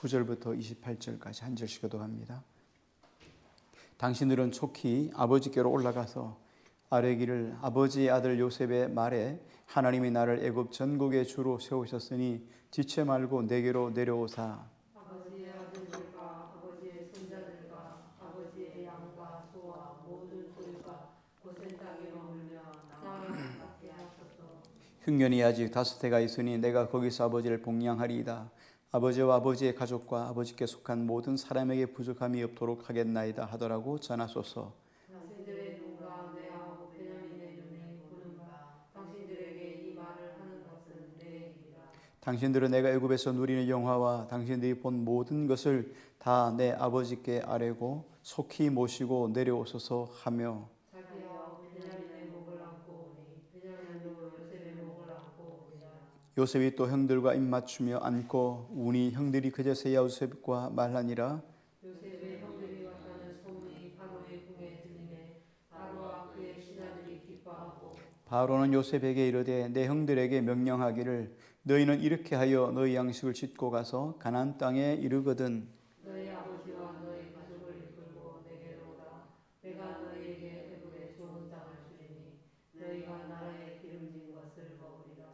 9절부터 28절까지 한 절씩 교독합니다. 당신들은 촉히 아버지께로 올라가서 아뢰기를 아버지의 아들 요셉의 말에 하나님이 나를 애굽 전국의 주로 세우셨으니 지체 말고 내게로 내려오사 아버지의 아들들과 아버지의 손자들과 아버지의 양과 소와 모든 소유가 고센 땅에 머물며 나를 받게 하소서. 흉년이 아직 5해가 있으니 내가 거기서 아버지를 복양하리이다. 아버지와 아버지의 가족과 아버지께 속한 모든 사람에게 부족함이 없도록 하겠나이다 하더라고 전하소서. 당신들의 눈과 내하고 베냐민의 눈이 보는 바 당신들에게 이 말을 하는 것은 내 일이라. 당신들은 내가 애굽에서 누리는 영화와 당신들이 본 모든 것을 다 내 아버지께 아뢰고 속히 모시고 내려오소서 하며 자기야 베냐민의 목을 안고 오니 베냐민도 요셉의 목을 안고 오니라. 요셉이 또 형들과 입맞추며 안고 우니 형들이 그제서야 요셉과 말하니라. 요셉의 형들이 왔다는 소문이 바로의 궁에 들리매 바로와 그의 신하들이 기뻐하고 바로는 요셉에게 이르되 내 형들에게 명령하기를 너희는 이렇게 하여 너희 양식을 싣고 가서 가나안 땅에 이르거든 너희 아버지와 너희 가족을 이끌고 내게로 오라. 내가 너희에게 애굽의 좋은 땅을 주리니 너희가 나라의 기름진 것을 먹으리라.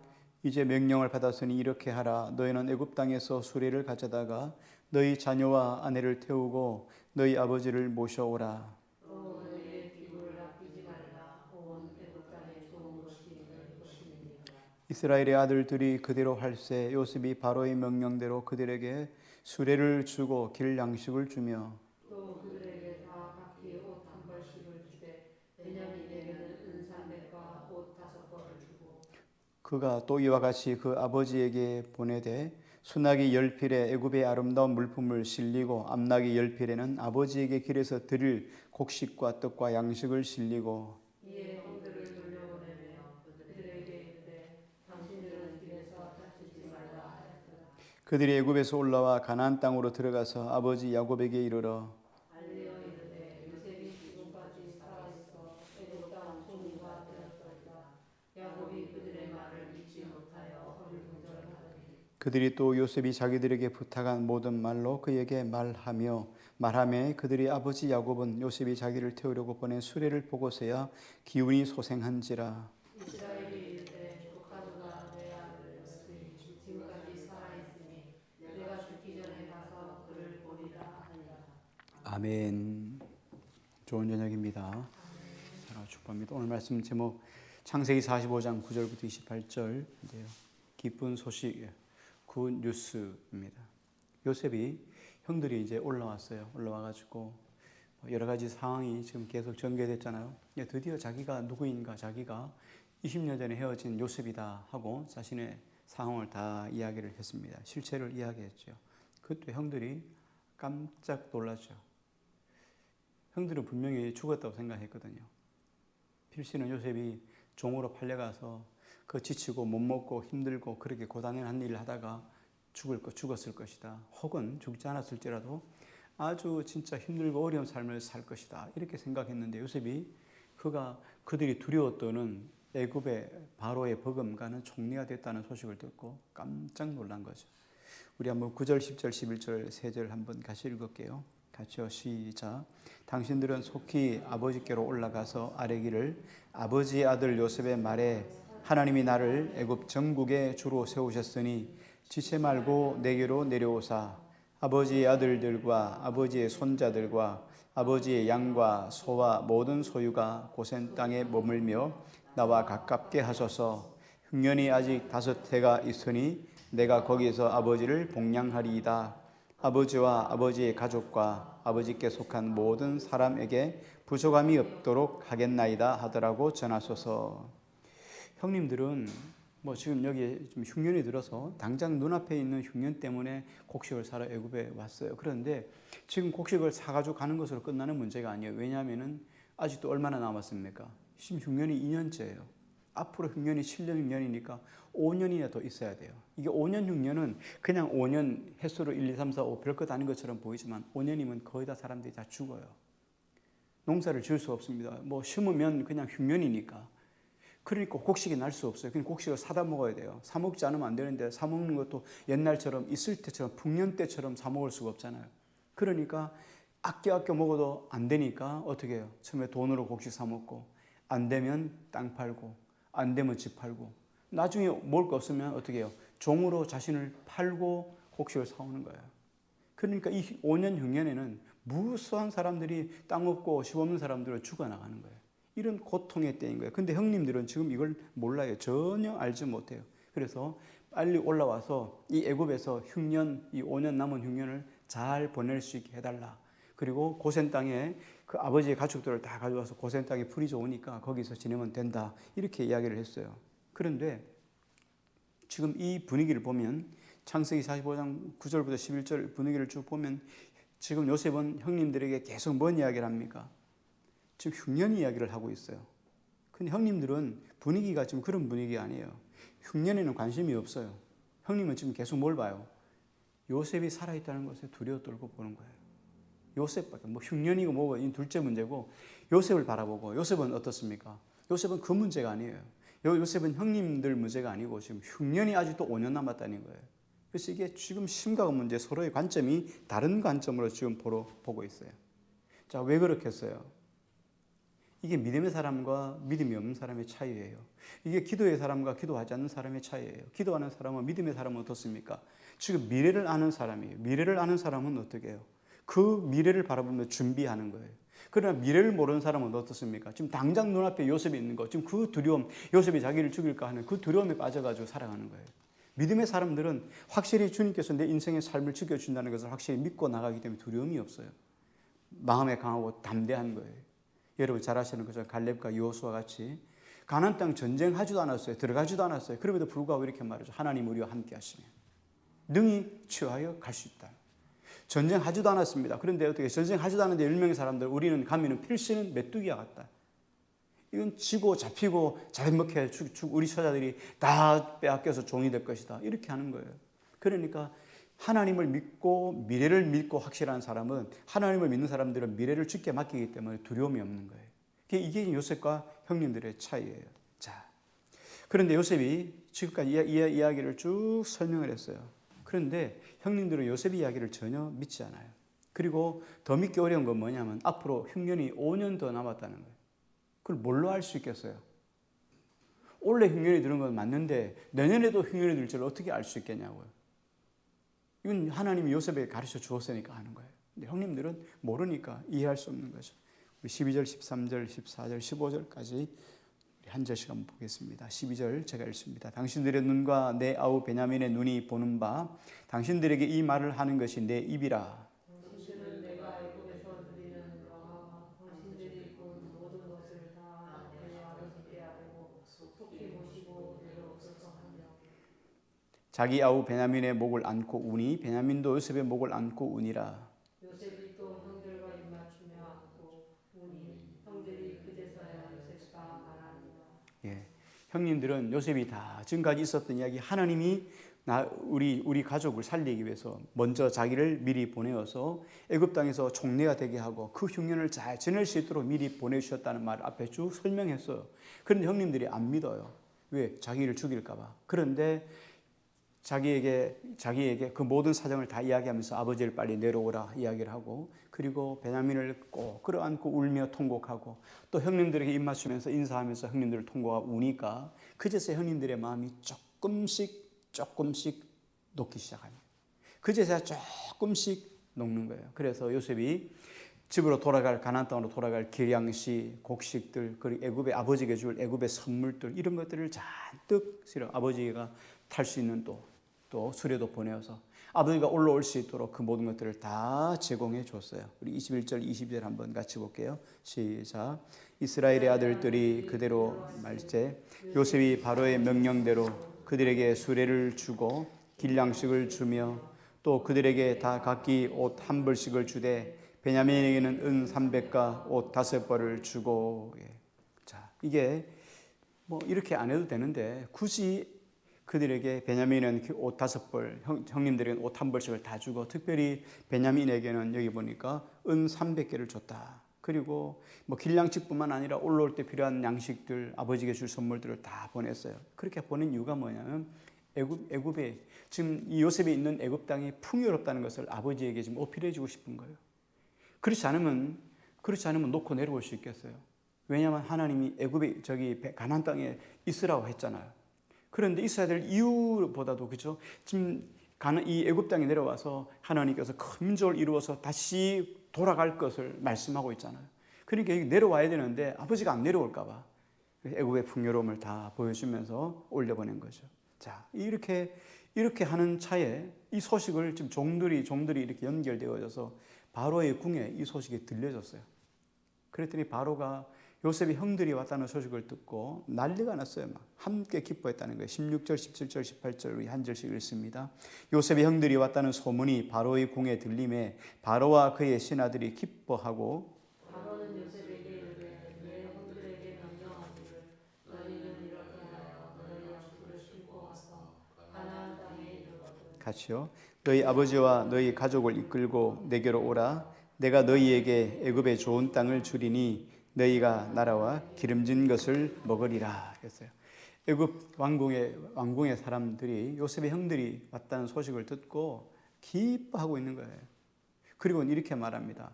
이제 명령을 받았으니 이렇게 하라. 너희는 애굽 땅에서 수레를 가져다가 너희 자녀와 아내를 태우고 너희 아버지를 모셔오라. 또 너희의 기부를 아끼지 말라. 온 애굽 땅에 좋은 것이 너희 것이니라. 이스라엘의 아들들이 그대로 할세. 요셉이 바로의 명령대로 그들에게 수레를 주고 길 양식을 주며 또 그들에게 다 각기 옷 한 벌씩을 주되 베냐민에게는 은 300과 옷 5벌을 주고 그가 또 이와 같이 그 아버지에게 보내되 수나기 10필에 애굽의 아름다운 물품을 실리고 암나기 10필에는 아버지에게 길에서 드릴 곡식과 떡과 양식을 실리고 이에 형들을 돌려보내며 그들에게 이르되 당신들은 길에서 다치지 말라 하였더라. 그들이 애굽에서 올라와 가나안 땅으로 들어가서 아버지 야곱에게 이르러 알리어 이르되 요셉이 지금까지 살아있어 애굽 땅 총리가 되었더이다. 야곱이 그들의 말을 믿지 못하여 어리둥절하더니 그들이 또 요셉이 자기들에게 부탁한 모든 말로 그에게 말하며 그들이 아버지 야곱은 요셉이 자기를 태우려고 보낸 수레를 보고서야 기운이 소생한지라. 이스라엘이 이르되 조카도가 내 아들 요셉이 지금까지 살아있으니 내가 죽기 전에 가서 그를 보리라 하니라. 아멘. 좋은 저녁입니다. 사랑하는 축복합니다. 오늘 말씀 제목 창세기 45장 9절부터 28절인데요. 기쁜 소식, 굿 뉴스입니다. 요셉이 형들이 이제 올라왔어요. 올라와가지고 여러 가지 상황이 지금 계속 전개됐잖아요. 드디어 자기가 누구인가, 자기가 20년 전에 헤어진 요셉이다 하고 자신의 상황을 다 이야기를 했습니다. 실체를 이야기했죠. 그때 형들이 깜짝 놀랐죠. 형들은 분명히 죽었다고 생각했거든요. 필시는 요셉이 종으로 팔려가서 그 지치고 못 먹고 힘들고 그렇게 고단한 일을 하다가 죽었을 것이다. 혹은 죽지 않았을지라도 아주 진짜 힘들고 어려운 삶을 살 것이다. 이렇게 생각했는데 요셉이 그들이 두려웠던 애굽의 바로의 버금가는 총리가 됐다는 소식을 듣고 깜짝 놀란 거죠. 우리 한번 9절, 10절, 11절, 3절 한번 같이 읽을게요. 같이요. 시작. 당신들은 속히 아버지께로 올라가서 아뢰기를 아버지의 아들 요셉의 말에 하나님이 나를 애굽 전국의 주로 세우셨으니 지체 말고 내게로 내려오사 아버지의 아들들과 아버지의 손자들과 아버지의 양과 소와 모든 소유가 고센 땅에 머물며 나와 가깝게 하소서. 흉년이 아직 5해가 있으니 내가 거기서 아버지를 복양하리이다. 아버지와 아버지의 가족과 아버지께 속한 모든 사람에게 부족함이 없도록 하겠나이다 하더라고 전하소서. 형님들은 지금 여기 좀 흉년이 들어서 당장 눈앞에 있는 흉년 때문에 곡식을 사러 애굽에 왔어요. 그런데 지금 곡식을 사가지고 가는 것으로 끝나는 문제가 아니에요. 왜냐하면 아직도 얼마나 남았습니까? 지금 흉년이 2년째예요. 앞으로 흉년이 7년 흉년이니까 5년이나 더 있어야 돼요. 이게 5년 흉년은 그냥 5년 횟수로 1, 2, 3, 4, 5 별것 아닌 것처럼 보이지만 5년이면 거의 다 사람들이 다 죽어요. 농사를 지을 수 없습니다. 심으면 그냥 흉년이니까. 그러니까 곡식이 날 수 없어요. 그냥 곡식을 사다 먹어야 돼요. 사 먹지 않으면 안 되는데 사 먹는 것도 옛날처럼 있을 때처럼 풍년 때처럼 사 먹을 수가 없잖아요. 그러니까 아껴 먹어도 안 되니까 어떻게 해요? 처음에 돈으로 곡식 사 먹고 안 되면 땅 팔고 안 되면 집 팔고 나중에 먹을 거 없으면 어떻게 해요? 종으로 자신을 팔고 곡식을 사오는 거예요. 그러니까 이 5년 흉년에는 무수한 사람들이 땅 없고 집 없는 사람들을 죽어나가는 거예요. 이런 고통의 때인 거예요. 근데 형님들은 지금 이걸 몰라요. 전혀 알지 못해요. 그래서 빨리 올라와서 이 애굽에서 흉년, 이 5년 남은 흉년을 잘 보낼 수 있게 해달라. 그리고 고센 땅에 그 아버지의 가축들을 다 가져와서 고센 땅에 풀이 좋으니까 거기서 지내면 된다. 이렇게 이야기를 했어요. 그런데 지금 이 분위기를 보면 창세기 45장 9절부터 11절 분위기를 쭉 보면 지금 요셉은 형님들에게 계속 뭔 이야기를 합니까? 지금 흉년 이야기를 하고 있어요. 근데 형님들은 분위기가 지금 그런 분위기 아니에요. 흉년에는 관심이 없어요. 형님은 지금 계속 뭘 봐요? 요셉이 살아있다는 것에 두려워 떨고 보는 거예요. 요셉밖에 뭐 흉년이고 뭐고 이 둘째 문제고 요셉을 바라보고 요셉은 어떻습니까? 요셉은 그 문제가 아니에요. 요셉은 형님들 문제가 아니고 지금 흉년이 아직도 5년 남았다는 거예요. 그래서 이게 지금 심각한 문제, 서로의 관점이 다른 관점으로 지금 보고 있어요. 자, 왜 그렇겠어요? 이게 믿음의 사람과 믿음이 없는 사람의 차이예요. 이게 기도의 사람과 기도하지 않는 사람의 차이예요. 기도하는 사람은 믿음의 사람은 어떻습니까? 지금 미래를 아는 사람이에요. 미래를 아는 사람은 어떻게 해요? 그 미래를 바라보며 준비하는 거예요. 그러나 미래를 모르는 사람은 어떻습니까? 지금 당장 눈앞에 요셉이 있는 거, 지금 그 두려움, 요셉이 자기를 죽일까 하는 그 두려움에 빠져가지고 살아가는 거예요. 믿음의 사람들은 확실히 주님께서 내 인생의 삶을 지켜준다는 것을 확실히 믿고 나가기 때문에 두려움이 없어요. 마음에 강하고 담대한 거예요. 여러분 잘 아시는 것처럼 갈렙과 여호수아 같이 가나안 땅 전쟁하지도 않았어요. 들어가지도 않았어요. 그럼에도 불구하고 이렇게 말하죠. 하나님 우리와 함께 하시면 능히 취하여 갈 수 있다. 전쟁하지도 않았습니다. 그런데 어떻게 전쟁하지도 않은데 10명의 사람들 우리는 가면은 필시는 메뚜기와 같다. 이건 지고 잡히고 잡아먹혀 우리 처자들이 다 빼앗겨서 종이 될 것이다. 이렇게 하는 거예요. 그러니까 하나님을 믿고 미래를 믿고 확실한 사람은 하나님을 믿는 사람들은 미래를 주께 맡기기 때문에 두려움이 없는 거예요. 이게 요셉과 형님들의 차이예요. 자, 그런데 요셉이 지금까지 이야기를 쭉 설명을 했어요. 그런데 형님들은 요셉의 이야기를 전혀 믿지 않아요. 그리고 더 믿기 어려운 건 뭐냐면 앞으로 흉년이 5년 더 남았다는 거예요. 그걸 뭘로 알 수 있겠어요? 올해 흉년이 드는 건 맞는데 내년에도 흉년이 들 줄 어떻게 알 수 있겠냐고요. 이건 하나님이 요셉에게 가르쳐 주었으니까 하는 거예요. 근데 형님들은 모르니까 이해할 수 없는 거죠. 우리 12절, 13절, 14절, 15절까지 한 절씩 한번 보겠습니다. 12절 제가 읽습니다. 당신들의 눈과 내 아우 베냐민의 눈이 보는 바 당신들에게 이 말을 하는 것이 내 입이라. 당신은 내가 애굽에서 누리는 영화와 당신들이 본 모든 것을 다 내 아버지께 아뢰고 속히 보시고 내려옵소서 하며 자기 아우 베냐민의 목을 안고 우니 베냐민도 요셉의 목을 안고 우니라. 요셉이 또 형들과 입맞추며 안고 우니 형들이 그제서야 요셉과 말하니라. 예, 형님들은 요셉이 다 지금까지 있었던 이야기 하나님이 우리 가족을 살리기 위해서 먼저 자기를 미리 보내어서 애굽 땅에서 총리가 되게 하고 그 흉년을 잘 지낼 수 있도록 미리 보내주셨다는 말을 앞에 쭉 설명했어요. 그런데 형님들이 안 믿어요. 왜? 자기를 죽일까 봐. 그런데 자기에게 그 모든 사정을 다 이야기하면서 아버지를 빨리 내려오라 이야기를 하고 그리고 베냐민을 꼭 끌어안고 울며 통곡하고 또 형님들에게 입맞추면서 인사하면서 형님들을 통곡하고 우니까 그제서 형님들의 마음이 조금씩 녹기 시작합니다. 그제서야 조금씩 녹는 거예요. 그래서 요셉이 집으로 돌아갈 가나안 땅으로 돌아갈 기량시 곡식들 그리고 애굽의 아버지에게 줄 애굽의 선물들 이런 것들을 잔뜩 실어 아버지가 탈 수 있는 또 수레도 보내어서 아버지가 올라올 수 있도록 그 모든 것들을 다 제공해 줬어요. 우리 21절 22절 한번 같이 볼게요. 시작. 이스라엘의 아들들이 그대로 말때 요셉이 바로의 명령대로 그들에게 수레를 주고 길양식을 주며 또 그들에게 다 각기 옷 한 벌씩을 주되 베냐민에게는 은 300과 옷 5벌을 주고. 자, 이게 뭐 이렇게 안 해도 되는데 굳이 그들에게 베냐민은 옷 5벌, 형님들에게는 옷 한 벌씩을 다 주고 특별히 베냐민에게는 여기 보니까 은 300개를 줬다. 그리고 뭐 길냥식뿐만 아니라 올라올 때 필요한 양식들, 아버지에게 줄 선물들을 다 보냈어요. 그렇게 보낸 이유가 뭐냐면 애굽에 지금 이 요셉이 있는 애굽 땅이 풍요롭다는 것을 아버지에게 지금 어필해 주고 싶은 거예요. 그렇지 않으면 놓고 내려올 수 있겠어요. 왜냐하면 하나님이 애굽에 저기 가나안 땅에 있으라고 했잖아요. 그런데 있어야 될 이유보다도 그죠? 지금 이 애굽 땅에 내려와서 하나님께서 큰 민족을 이루어서 다시 돌아갈 것을 말씀하고 있잖아요. 그러니까 여기 내려와야 되는데 아버지가 안 내려올까 봐 애굽의 풍요로움을 다 보여주면서 올려보낸 거죠. 자, 이렇게 하는 차에 이 소식을 지금 종들이 이렇게 연결되어져서 바로의 궁에 이 소식이 들려졌어요. 그랬더니 바로가 요셉의 형들이 왔다는 소식을 듣고 난리가 났어요. 막 함께 기뻐했다는 거예요. 16절, 17절, 18절 한 절씩 읽습니다. 요셉의 형들이 왔다는 소문이 바로의 궁에 들림에 바로와 그의 신하들이 기뻐하고 바로는 요셉에게 이르되 내 형들에게 명령하기를 너희는 이렇게 하여 너희 양식을 싣고 와서 가나안 땅에 이르거든. 같이요. 너희 아버지와 너희 가족을 이끌고 내게로 오라. 내가 너희에게 애굽의 좋은 땅을 주리니 너희가 나라와 기름진 것을 먹으리라 했어요. 애굽 왕궁의 사람들이 요셉의 형들이 왔다는 소식을 듣고 기뻐하고 있는 거예요. 그리고 이렇게 말합니다.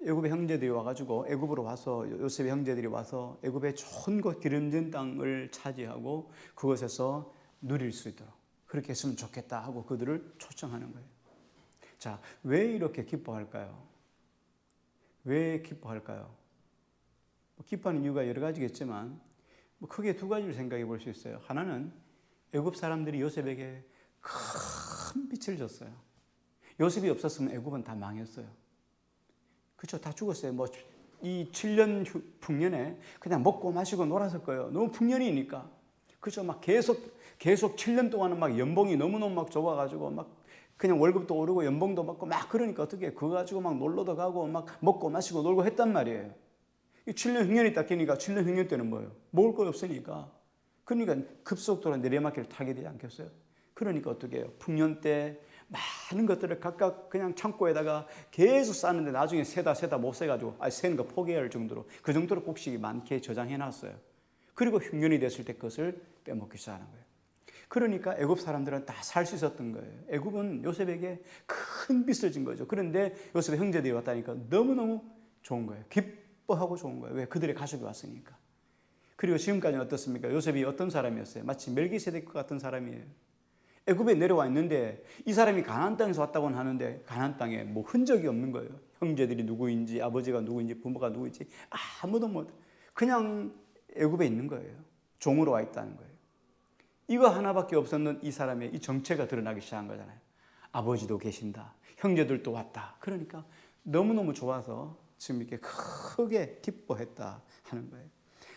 애굽의 형제들이 와가지고 애굽으로 와서 요셉의 형제들이 와서 애굽의 좋은 곳 기름진 땅을 차지하고 그곳에서 누릴 수 있도록 그렇게 했으면 좋겠다 하고 그들을 초청하는 거예요. 자, 왜 이렇게 기뻐할까요? 왜 기뻐할까요? 기뻐하는 이유가 여러 가지겠지만 크게 두 가지를 생각해 볼 수 있어요. 하나는 애굽 사람들이 요셉에게 큰 빚을 졌어요. 요셉이 없었으면 애굽은 다 망했어요. 그렇죠? 다 죽었어요. 뭐 이 7년 풍년에 그냥 먹고 마시고 놀았을 거예요. 너무 풍년이니까. 그렇죠? 막 계속 7년 동안은 막 연봉이 너무너무 막 좋아가지고 막 그냥 월급도 오르고 연봉도 받고 막 그러니까 어떻게 그거 가지고 막 놀러도 가고 막 먹고 마시고 놀고 했단 말이에요. 이 7년 흉년이 딱 끼니까 7년 흉년 때는 뭐예요? 먹을 거 없으니까. 그러니까 급속도로 내리막길을 타게 되지 않겠어요? 그러니까 어떻게 해요? 풍년 때 많은 것들을 각각 그냥 창고에다가 계속 쌓는데 나중에 세다 못 세가지고 세는 거 포기할 정도로 그 정도로 곡식이 많게 저장해 놨어요. 그리고 흉년이 됐을 때 그것을 빼먹기 시작하는 거예요. 그러니까 애굽 사람들은 다 살 수 있었던 거예요. 애굽은 요셉에게 큰 빚을 진 거죠. 그런데 요셉의 형제들이 왔다니까 너무너무 좋은 거예요. 기뻐하고 좋은 거예요. 왜? 그들의 가족이 왔으니까. 그리고 지금까지는 어떻습니까? 요셉이 어떤 사람이었어요? 마치 멜기세덱 같은 사람이에요. 애굽에 내려와 있는데 이 사람이 가나안 땅에서 왔다고는 하는데 가나안 땅에 뭐 흔적이 없는 거예요. 형제들이 누구인지 아버지가 누구인지 부모가 누구인지 아무도 못 그냥 애굽에 있는 거예요. 종으로 와 있다는 거예요. 이거 하나밖에 없었는 이 사람의 이 정체가 드러나기 시작한 거잖아요. 아버지도 계신다. 형제들도 왔다. 그러니까 너무너무 좋아서 지금 이렇게 크게 기뻐했다 하는 거예요.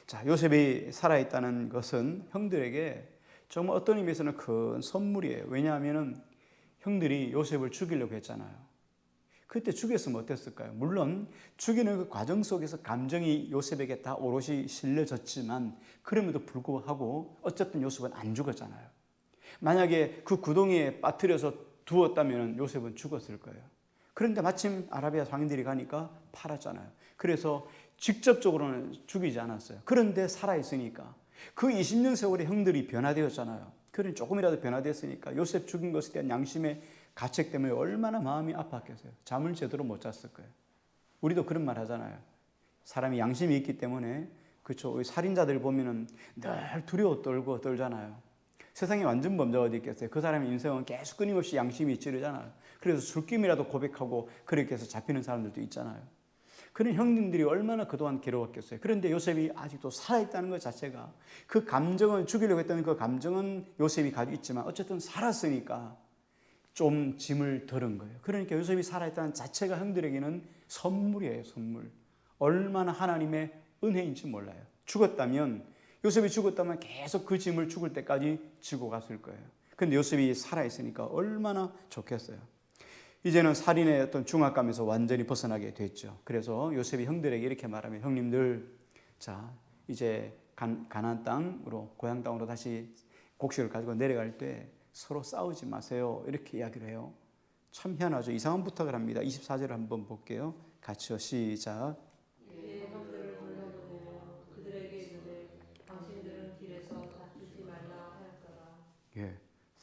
자, 요셉이 살아있다는 것은 형들에게 정말 어떤 의미에서는 큰 선물이에요. 왜냐하면 형들이 요셉을 죽이려고 했잖아요. 그때 죽였으면 어땠을까요? 물론 죽이는 그 과정 속에서 감정이 요셉에게 다 오롯이 실려졌지만 그럼에도 불구하고 어쨌든 요셉은 안 죽었잖아요. 만약에 그 구덩이에 빠뜨려서 두었다면 요셉은 죽었을 거예요. 그런데 마침 아라비아 상인들이 가니까 팔았잖아요. 그래서 직접적으로는 죽이지 않았어요. 그런데 살아있으니까 그 20년 세월에 형들이 변화되었잖아요. 그런 조금이라도 변화됐으니까 요셉 죽인 것에 대한 양심의 가책 때문에 얼마나 마음이 아팠겠어요. 잠을 제대로 못 잤을 거예요. 우리도 그런 말 하잖아요. 사람이 양심이 있기 때문에 그렇죠. 살인자들 보면은 늘 두려워 떨잖아요. 세상에 완전 범죄가 어디 있겠어요. 그 사람의 인생은 계속 끊임없이 양심이 찌르잖아요. 그래서 술김이라도 고백하고 그렇게 해서 잡히는 사람들도 있잖아요. 그런 형님들이 얼마나 그동안 괴로웠겠어요. 그런데 요셉이 아직도 살아있다는 것 자체가 그 감정을 죽이려고 했던 그 감정은 요셉이 가지고 있지만 어쨌든 살았으니까 좀 짐을 덜은 거예요. 그러니까 요셉이 살아있다는 자체가 형들에게는 선물이에요. 선물. 얼마나 하나님의 은혜인지 몰라요. 요셉이 죽었다면 계속 그 짐을 죽을 때까지 지고 갔을 거예요. 그런데 요셉이 살아있으니까 얼마나 좋겠어요. 이제는 살인의 어떤 중압감에서 완전히 벗어나게 됐죠. 그래서 요셉이 형들에게 이렇게 말하면 형님들 자 이제 가나안 땅으로 고향 땅으로 다시 곡식을 가지고 내려갈 때 서로 싸우지 마세요. 이렇게 이야기를 해요. 참 희한하죠. 이상한 부탁을 합니다. 24절을 한번 볼게요. 같이요. 시작.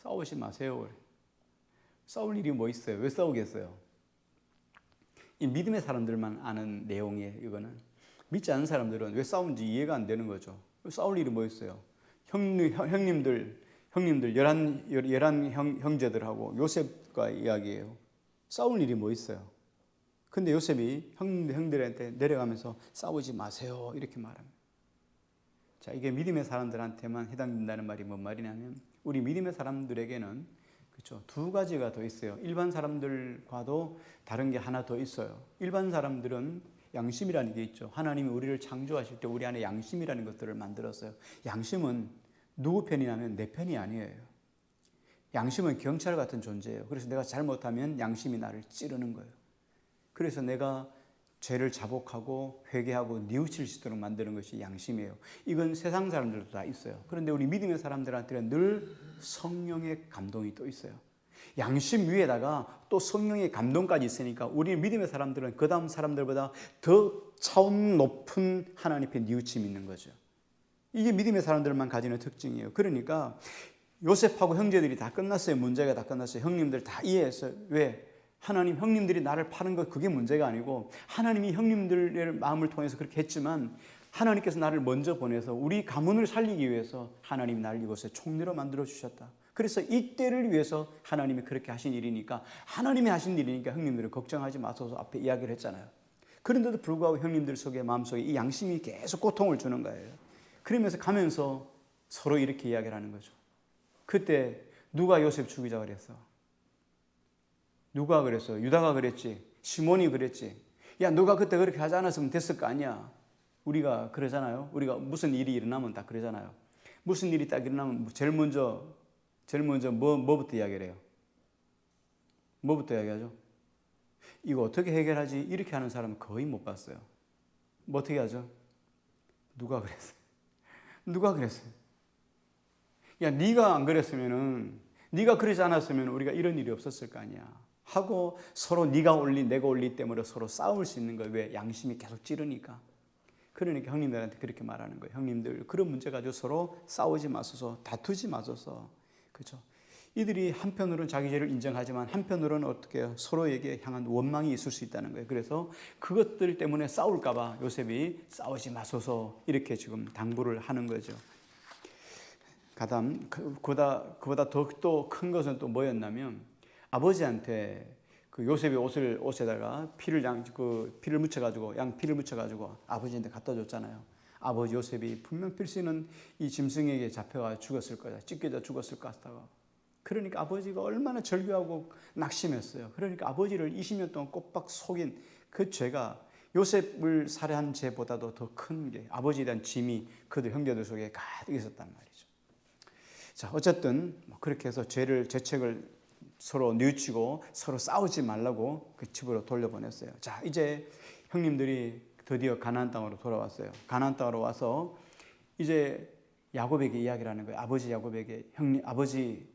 싸우지 마세요. 그래. 싸울 일이 뭐 있어요? 왜 싸우겠어요? 이 믿음의 사람들만 아는 내용이에요. 이거는 믿지 않는 사람들은 왜 싸우는지 이해가 안 되는 거죠. 싸울 일이 뭐 있어요? 형님들 11 형제들하고 요셉과 이야기해요. 싸울 일이 뭐 있어요? 근데 요셉이 형들한테 내려가면서 싸우지 마세요 이렇게 말합니다. 자, 이게 믿음의 사람들한테만 해당된다는 말이 뭔 말이냐면 우리 믿음의 사람들에게는 그렇죠. 두 가지가 더 있어요. 일반 사람들과도 다른 게 하나 더 있어요. 일반 사람들은 양심이라는 게 있죠. 하나님이 우리를 창조하실 때 우리 안에 양심이라는 것들을 만들었어요. 양심은 누구 편이냐면 내 편이 아니에요. 양심은 경찰 같은 존재예요. 그래서 내가 잘못하면 양심이 나를 찌르는 거예요. 그래서 내가 죄를 자복하고 회개하고 뉘우칠 수 있도록 만드는 것이 양심이에요. 이건 세상 사람들도 다 있어요. 그런데 우리 믿음의 사람들한테는 늘 성령의 감동이 또 있어요. 양심 위에다가 또 성령의 감동까지 있으니까 우리 믿음의 사람들은 그 다음 사람들보다 더 차원 높은 하나님의 뉘우침이 있는 거죠. 이게 믿음의 사람들만 가지는 특징이에요. 그러니까 요셉하고 형제들이 다 끝났어요. 문제가 다 끝났어요. 형님들 다 이해했어요. 왜? 하나님 형님들이 나를 파는 것 그게 문제가 아니고 하나님이 형님들의 마음을 통해서 그렇게 했지만 하나님께서 나를 먼저 보내서 우리 가문을 살리기 위해서 하나님이 나를 이곳에 총리로 만들어 주셨다. 그래서 이때를 위해서 하나님이 그렇게 하신 일이니까 하나님이 하신 일이니까 형님들은 걱정하지 마소서 앞에 이야기를 했잖아요. 그런데도 불구하고 형님들 속에 마음속에 이 양심이 계속 고통을 주는 거예요. 그러면서 가면서 서로 이렇게 이야기를 하는 거죠. 그때 누가 요셉 죽이자 그랬어? 누가 그랬어? 유다가 그랬지. 시몬이 그랬지. 야, 너가 그때 그렇게 하지 않았으면 됐을 거 아니야. 우리가 그러잖아요. 우리가 무슨 일이 일어나면 다 그러잖아요. 무슨 일이 딱 일어나면 제일 먼저 뭐부터 이야기를 해요? 뭐부터 이야기하죠? 이거 어떻게 해결하지? 이렇게 하는 사람은 거의 못 봤어요. 뭐 어떻게 하죠? 누가 그랬어요? 누가 그랬어요? 야, 네가 안 그랬으면은, 네가 그러지 않았으면 우리가 이런 일이 없었을 거 아니야. 하고 서로 네가 올리 내가 올리 때문에 서로 싸울 수 있는 거예요. 왜? 양심이 계속 찌르니까. 그러니까 형님들한테 그렇게 말하는 거예요. 형님들 그런 문제 가지고 서로 싸우지 마소서, 다투지 마소서. 그렇죠? 이들이 한편으로는 자기 죄를 인정하지만 한편으로는 어떻게 해요? 서로에게 향한 원망이 있을 수 있다는 거예요. 그래서 그것들 때문에 싸울까 봐 요셉이 싸우지 마소서 이렇게 지금 당부를 하는 거죠. 가담 그보다 더 큰 것은 또 뭐였냐면 아버지한테 그 요셉의 옷에다가 피를 묻혀가지고 양피를 묻혀가지고 아버지한테 갖다 줬잖아요. 아버지 요셉이 분명 필시는 이 짐승에게 잡혀가 죽었을 거다. 찢겨져 죽었을 것 같다고. 그러니까 아버지가 얼마나 절규하고 낙심했어요. 그러니까 아버지를 20년 동안 꼬박 속인 그 죄가 요셉을 살해한 죄보다도 더 큰 게 아버지에 대한 짐이 그들 형제들 속에 가득 있었단 말이죠. 자, 어쨌든 그렇게 해서 죄책을 서로 뉘우치고 서로 싸우지 말라고 그 집으로 돌려보냈어요. 자, 이제 형님들이 드디어 가나안 땅으로 돌아왔어요. 가나안 땅으로 와서 이제 야곱에게 이야기를 하는 거예요. 아버지 야곱에게 아버지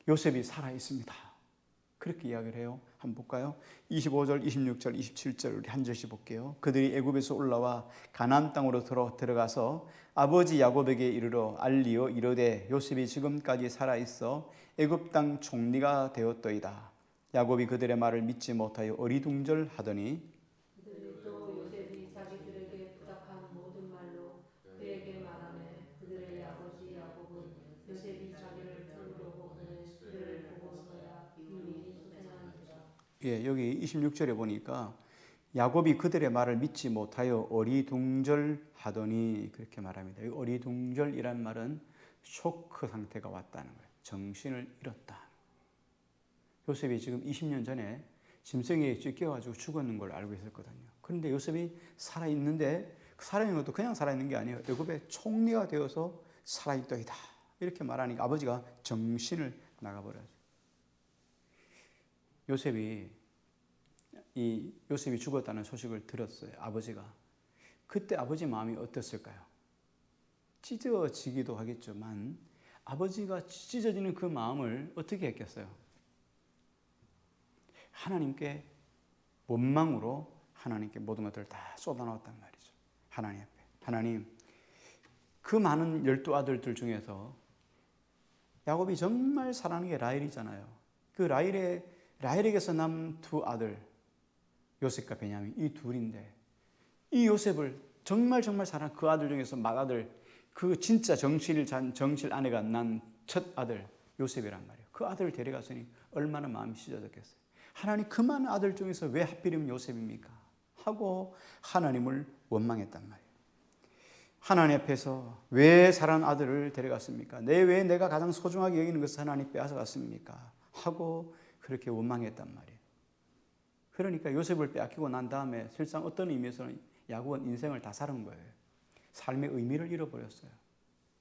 요셉이 살아 있습니다. 그렇게 이야기를 해요. 한번 볼까요? 25절, 26절, 27절 우리 한 절씩 볼게요. 그들이 애굽에서 올라와 가나안 땅으로 들어가서 아버지 야곱에게 이르러 알리어 이르되 요셉이 지금까지 살아 있어 애굽 땅 총리가 되었더이다. 야곱이 그들의 말을 믿지 못하여 어리둥절하더니 그들이 또 요셉이 자기들에게 부탁한 모든 말로 그에게 말하매 그들의 아버지 야곱은 요셉이 자기를 털로 보내 그들을 보고서야 이미 솟아나니라. 예, 여기 26절에 보니까 야곱이 그들의 말을 믿지 못하여 어리둥절하더니 그렇게 말합니다. 이 어리둥절이란 말은 쇼크 상태가 왔다는 거예요. 정신을 잃었다. 요셉이 지금 20년 전에 짐승에 찢겨가지고 죽었는 걸 알고 있었거든요. 그런데 요셉이 살아있는데 살아있는 것도 그냥 살아있는 게 아니에요. 애굽의 총리가 되어서 살아있더이다. 이렇게 말하니까 아버지가 정신을 나가버려요. 요셉이 죽었다는 소식을 들었어요. 아버지가. 그때 아버지 마음이 어땠을까요? 찢어지기도 하겠지만 아버지가 찢어지는 그 마음을 어떻게 했겠어요? 하나님께 원망으로 하나님께 모든 것들을 다 쏟아놓았단 말이죠. 하나님 앞에. 하나님, 그 많은 12 아들들 중에서 야곱이 정말 사랑하는 게 라헬이잖아요. 그 라헬에게서 남 두 아들 요셉과 베냐민, 이 둘인데 이 요셉을 정말 사랑하는 그 아들 중에서 맏아들, 그 진짜 정실 아내가 난 첫 아들 요셉이란 말이에요. 그 아들을 데려갔으니 얼마나 마음이 찢어졌겠어요. 하나님, 그 많은 아들 중에서 왜 하필이면 요셉입니까? 하고 하나님을 원망했단 말이에요. 하나님 앞에서 왜 사랑하는 아들을 데려갔습니까? 왜 내가 가장 소중하게 여기는 것을 하나님 빼앗아갔습니까? 하고 그렇게 원망했단 말이에요. 그러니까 요셉을 빼앗기고 난 다음에 실상 어떤 의미에서는 야곱은 인생을 다 살은 거예요. 삶의 의미를 잃어버렸어요.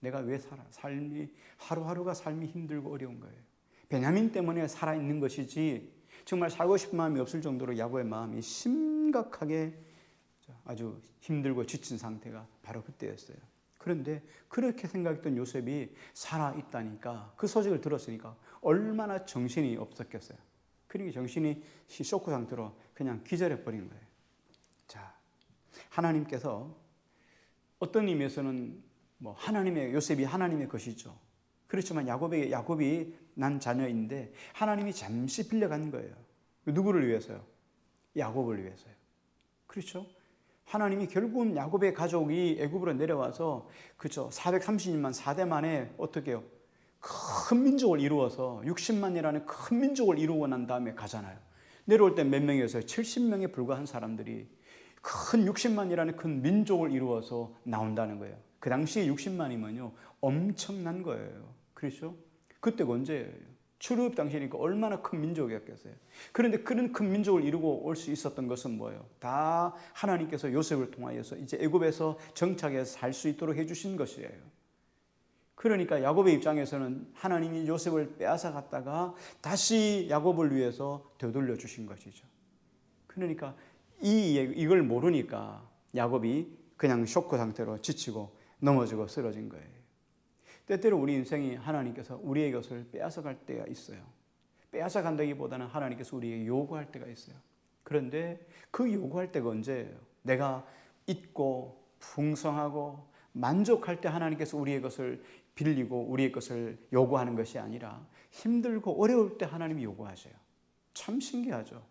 내가 왜 살아? 하루하루가 삶이 힘들고 어려운 거예요. 베냐민 때문에 살아있는 것이지 정말 살고 싶은 마음이 없을 정도로 야곱의 마음이 심각하게 아주 힘들고 지친 상태가 바로 그때였어요. 그런데 그렇게 생각했던 요셉이 살아있다니까, 그 소식을 들었으니까 얼마나 정신이 없었겠어요. 그러니까 정신이 쇼크 상태로 그냥 기절해버린 거예요. 자, 하나님께서 어떤 의미에서는 요셉이 하나님의 것이죠. 그렇지만 야곱이 난 자녀인데 하나님이 잠시 빌려간 거예요. 누구를 위해서요? 야곱을 위해서요. 그렇죠? 하나님이 결국은 야곱의 가족이 애굽으로 내려와서, 그렇죠, 430년 4대 만에 어떻게 해요? 큰 민족을 이루어서 60만이라는 큰 민족을 이루고 난 다음에 가잖아요. 내려올 때 몇 명이었어요? 70명에 불과한 사람들이 큰 60만이라는 큰 민족을 이루어서 나온다는 거예요. 그 당시에 60만이면요 엄청난 거예요. 그렇죠? 그때가 언제예요? 출애굽 당시니까 얼마나 큰 민족이었겠어요. 그런데 그런 큰 민족을 이루고 올 수 있었던 것은 뭐예요? 다 하나님께서 요셉을 통하여서 이제 애굽에서 정착해서 살 수 있도록 해주신 것이에요. 그러니까 야곱의 입장에서는 하나님이 요셉을 빼앗아 갔다가 다시 야곱을 위해서 되돌려 주신 것이죠. 그러니까 이걸 모르니까 야곱이 그냥 쇼크 상태로 지치고 넘어지고 쓰러진 거예요. 때때로 우리 인생이 하나님께서 우리의 것을 빼앗아 갈 때가 있어요. 빼앗아 간다기보다는 하나님께서 우리에게 요구할 때가 있어요. 그런데 그 요구할 때가 언제예요? 내가 있고 풍성하고 만족할 때 하나님께서 우리의 것을 빌리고 우리의 것을 요구하는 것이 아니라 힘들고 어려울 때 하나님이 요구하셔요. 참 신기하죠.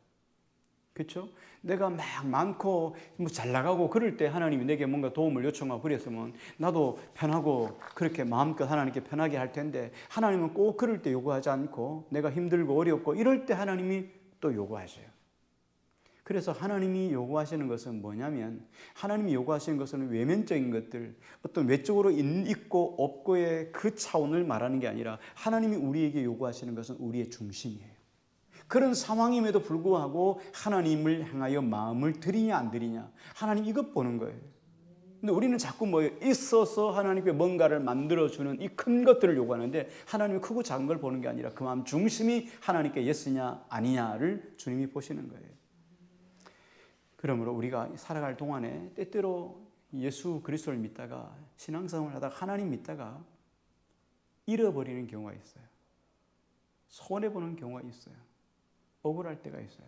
그렇죠? 내가 막 많고 잘 나가고 그럴 때 하나님이 내게 뭔가 도움을 요청하고 그랬으면 나도 편하고 그렇게 마음껏 하나님께 편하게 할 텐데, 하나님은 꼭 그럴 때 요구하지 않고 내가 힘들고 어렵고 이럴 때 하나님이 또 요구하셔요. 그래서 하나님이 요구하시는 것은 뭐냐면, 하나님이 요구하시는 것은 외면적인 것들, 어떤 외적으로 있고 없고의 그 차원을 말하는 게 아니라 하나님이 우리에게 요구하시는 것은 우리의 중심이에요. 그런 상황임에도 불구하고 하나님을 향하여 마음을 드리냐 안 드리냐, 하나님 이것 보는 거예요. 근데 우리는 자꾸 있어서 하나님께 뭔가를 만들어주는 이 큰 것들을 요구하는데, 하나님이 크고 작은 걸 보는 게 아니라 그 마음 중심이 하나님께 예스냐 아니냐를 주님이 보시는 거예요. 그러므로 우리가 살아갈 동안에 때때로 예수 그리스도를 믿다가 신앙생활을 하다가 하나님 믿다가 잃어버리는 경우가 있어요. 손해보는 경우가 있어요. 억울할 때가 있어요.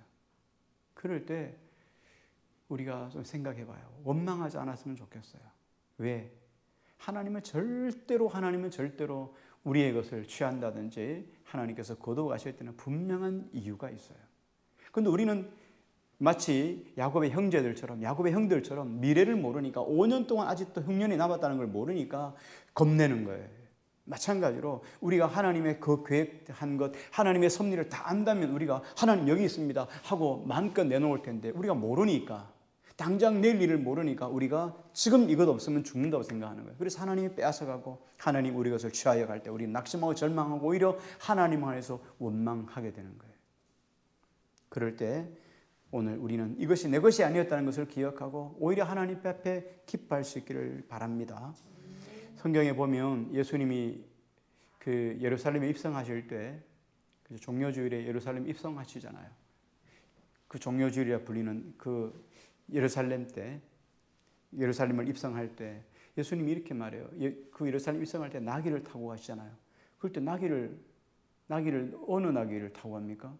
그럴 때 우리가 좀 생각해 봐요. 원망하지 않았으면 좋겠어요. 왜? 하나님은 절대로 우리의 것을 취한다든지 하나님께서 거둬가실 때는 분명한 이유가 있어요. 그런데 우리는 마치 야곱의 형들처럼 미래를 모르니까, 5년 동안 아직도 흉년이 남았다는 걸 모르니까 겁내는 거예요. 마찬가지로 우리가 하나님의 그 계획한 것, 하나님의 섭리를 다 안다면 우리가 하나님 여기 있습니다 하고 마음껏 내놓을 텐데, 우리가 모르니까, 당장 내일 일을 모르니까 우리가 지금 이것 없으면 죽는다고 생각하는 거예요. 그래서 하나님이 빼앗아가고 하나님 우리 것을 취하여 갈 때 우리는 낙심하고 절망하고 오히려 하나님 안에서 원망하게 되는 거예요. 그럴 때 오늘 우리는 이것이 내 것이 아니었다는 것을 기억하고 오히려 하나님 앞에 기뻐할 수 있기를 바랍니다. 성경에 보면 예수님이 그 예루살렘에 입성하실 때, 종려주일에 예루살렘 입성하시잖아요. 그 종려주일이라 불리는 그 예루살렘 때, 예루살렘을 입성할 때 예수님이 이렇게 말해요. 그 예루살렘 입성할 때 나귀를 타고 가시잖아요. 그럴 때 나귀를 어느 나귀를 타고 갑니까?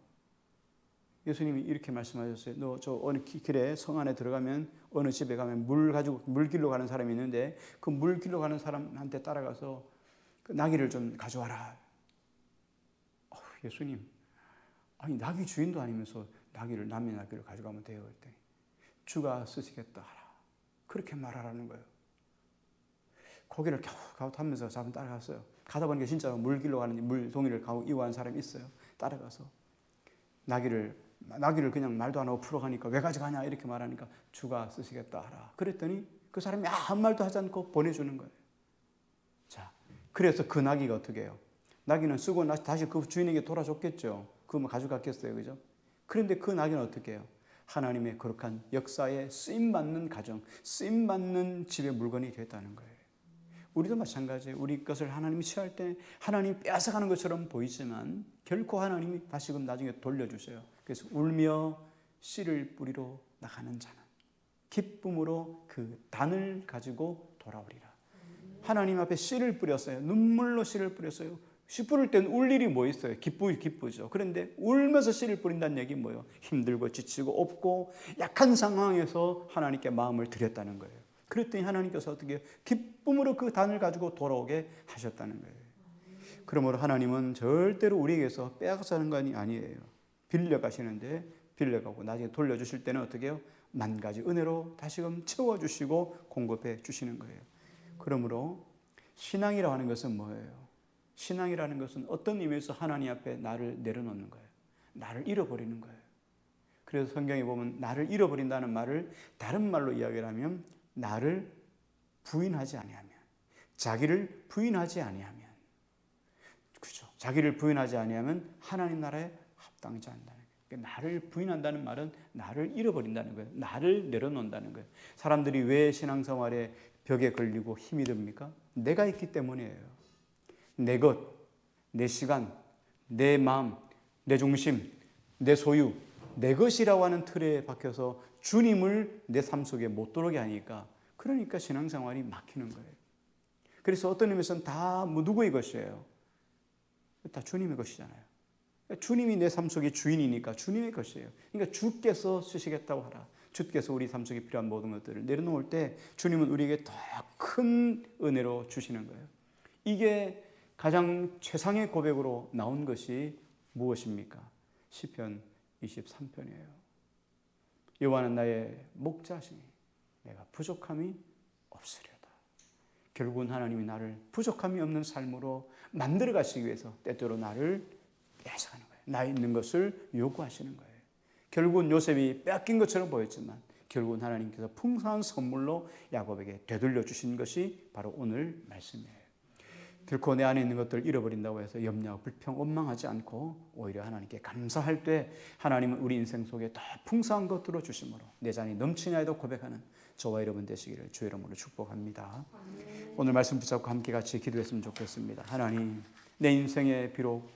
예수님이 이렇게 말씀하셨어요. 너 저 어느 길에 성 안에 들어가면 어느 집에 가면 물길로 가는 사람이 있는데 그 물길로 가는 사람한테 따라가서 그 나귀를 좀 가져와라. 예수님, 아니 나귀 주인도 아니면서 남의 나귀를 가져가면 돼요. 그랬더니 주가 쓰시겠다 하라. 그렇게 말하라는 거예요. 고개를 겨우 타면서 잡은 따라갔어요. 가다 보니까 진짜 물길로 가는 물동이를 가고 이완 사람이 있어요. 따라가서 나귀를 그냥 말도 안 하고 풀어가니까 왜 가져가냐 이렇게 말하니까 주가 쓰시겠다 하라. 그랬더니 그 사람이 아무 말도 하지 않고 보내주는 거예요. 자, 그래서 그 나귀가 어떻게 해요? 나귀는 쓰고 다시 그 주인에게 돌아줬겠죠. 그거 가져갔겠어요, 그죠? 그런데 그 나귀는 어떻게 해요? 하나님의 거룩한 역사에 쓰임받는 가정, 쓰임받는 집의 물건이 됐다는 거예요. 우리도 마찬가지예요. 우리 것을 하나님이 취할 때 하나님이 빼앗아가는 것처럼 보이지만 결코 하나님이 다시금 나중에 돌려주세요. 그래서 울며 씨를 뿌리러 나가는 자는 기쁨으로 그 단을 가지고 돌아오리라. 하나님 앞에 씨를 뿌렸어요. 눈물로 씨를 뿌렸어요. 씨 뿌릴 때는 울 일이 뭐 있어요? 기쁘죠. 그런데 울면서 씨를 뿌린다는 얘기는 뭐예요? 힘들고 지치고 없고 약한 상황에서 하나님께 마음을 드렸다는 거예요. 그랬더니 하나님께서 어떻게 기쁨으로 그 단을 가지고 돌아오게 하셨다는 거예요. 그러므로 하나님은 절대로 우리에게서 빼앗아가는 건 아니에요. 빌려가시는데 빌려가고 나중에 돌려주실 때는 어떻게 해요? 만 가지 은혜로 다시금 채워주시고 공급해 주시는 거예요. 그러므로 신앙이라고 하는 것은 뭐예요? 신앙이라는 것은 어떤 의미에서 하나님 앞에 나를 내려놓는 거예요. 나를 잃어버리는 거예요. 그래서 성경에 보면 나를 잃어버린다는 말을 다른 말로 이야기를 하면 나를 부인하지 아니하면, 자기를 부인하지 아니하면, 그죠? 자기를 부인하지 아니하면 하나님 나라에 합당치 않다는 거예요. 그러니까 나를 부인한다는 말은 나를 잃어버린다는 거예요. 나를 내려놓는다는 거예요. 사람들이 왜 신앙생활에 벽에 걸리고 힘이 듭니까? 내가 있기 때문이에요. 내 것, 내 시간, 내 마음, 내 중심, 내 소유, 내 것이라고 하는 틀에 박혀서 주님을 내 삶 속에 못 들어오게 하니까 그러니까 신앙생활이 막히는 거예요. 그래서 어떤 의미에서는 다 누구의 것이에요? 다 주님의 것이잖아요. 주님이 내 삶 속의 주인이니까 주님의 것이에요. 그러니까 주께서 쓰시겠다고 하라. 주께서 우리 삶 속에 필요한 모든 것들을 내려놓을 때 주님은 우리에게 더 큰 은혜로 주시는 거예요. 이게 가장 최상의 고백으로 나온 것이 무엇입니까? 시편 23편이에요. 여호와는 나의 목자시니 내가 부족함이 없으리로다. 결국은 하나님이 나를 부족함이 없는 삶으로 만들어 가시기 위해서 때때로 나를 빼앗아가는 거예요. 나 있는 것을 요구하시는 거예요. 결국은 요셉이 빼앗긴 것처럼 보였지만 결국은 하나님께서 풍성한 선물로 야곱에게 되돌려 주신 것이 바로 오늘 말씀이에요. 결코 내 안에 있는 것들을 잃어버린다고 해서 염려하고 불평, 원망하지 않고 오히려 하나님께 감사할 때 하나님은 우리 인생 속에 더 풍성한 것들을 주심으로 내 잔이 넘치나이도 고백하는 저와 여러분 되시기를 주의 이름으로 축복합니다. 오늘 말씀 붙잡고 함께 같이 기도했으면 좋겠습니다. 하나님, 내 인생에 비록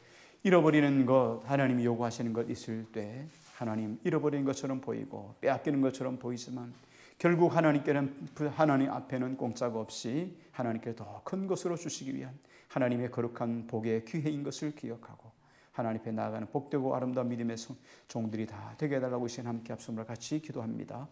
잃어버리는 것, 하나님이 요구하시는 것 있을 때 하나님 잃어버리는 것처럼 보이고 빼앗기는 것처럼 보이지만 결국 하나님 앞에는 공짜가 없이 하나님께 더 큰 것으로 주시기 위한 하나님의 거룩한 복의 기회인 것을 기억하고 하나님 앞에 나아가는 복되고 아름다운 믿음의 종들이 다 되게 해달라고 이 시간 함께 합심으로 같이 기도합니다.